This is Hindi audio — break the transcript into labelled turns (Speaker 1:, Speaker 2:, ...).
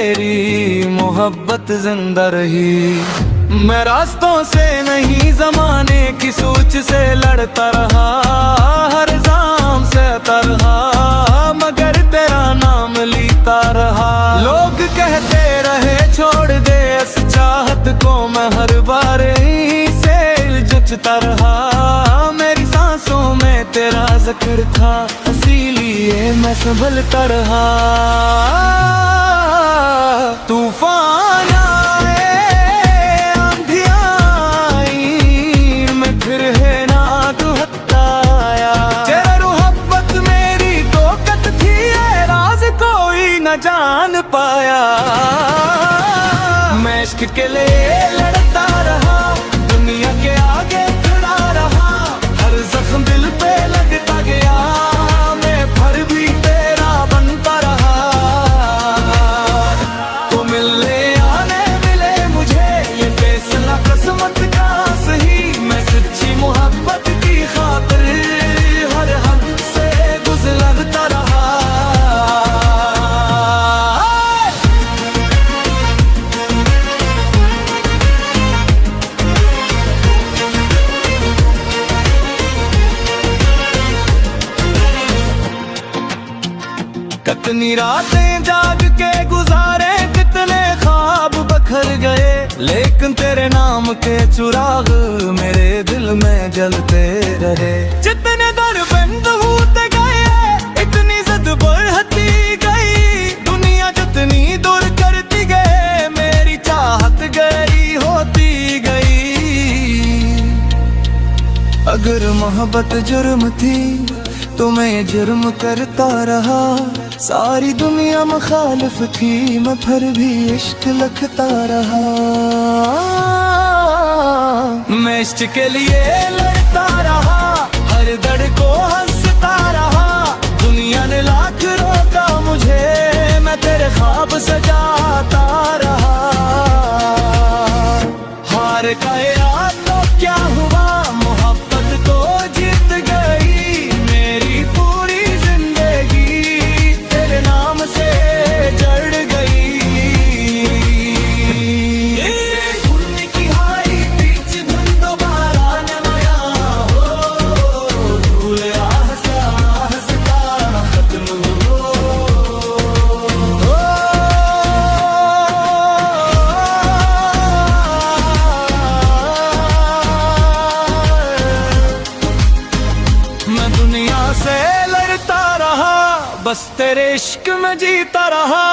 Speaker 1: तेरी मोहब्बत जिंदा रही। मैं रास्तों से नहीं जमाने की सोच से लड़ता रहा, हर जाम सहता रहा, मगर तेरा नाम लेता रहा। लोग कहते रहे छोड़ दे इस चाहत को, मैं हर बार से जचता रहा। मेरी सांसों में तेरा जिक्र था, इसीलिए मैं संभलता रहा। तूफान आए आंधियां आई, मैं फिर है ना दुहताया। तेरा मोहब्बत मेरी ताकत थी, ये राज कोई न जान पाया। मैं इश्क के लिए लड़ता रहा, दुनिया के आगे खड़ा रहा। हर जख्म दिल पे लगता गया, मैं फिर भी तेरा बनता रहा। तो मिलने आने मिले मुझे, ये फैसला किस्मत का सही। मैं सच्ची मोहब्बत की खातिर हर हद से गुजरता रहा। कितनी रातें जाग के गुजारे, कितने ख्वाब बखर गए, लेकिन तेरे नाम के चिराग मेरे दिल में जलते रहे। जितने दर बंद होते गए, इतनी जिद बढ़ती गई। दुनिया जितनी दूर करती गए, मेरी चाहत गहरी होती गई। अगर मोहब्बत जुर्म थी तो मैं ये जुर्म करता रहा। सारी दुनिया मुखालिफ थी, मैं फिर भी इश्क लिखता रहा। मैं इश्क के लिए लड़ता रहा, हर दर्द को हंसता रहा। दुनिया ने लाख रोका मुझे, मैं तेरे ख्वाब सजाता रहा। हार का याद तो क्या हुआ, मोहब्बत तो जीत गई। मेरी पूरी जिंदगी तेरे नाम से जड़ गई। भूलने की हारी बीच धुन दोबारा न आया हो। भूल हंसता हंसता खत्म हो। मैं दुनिया से लड़ता रहा, बस तेरे इश्क में जीता रहा।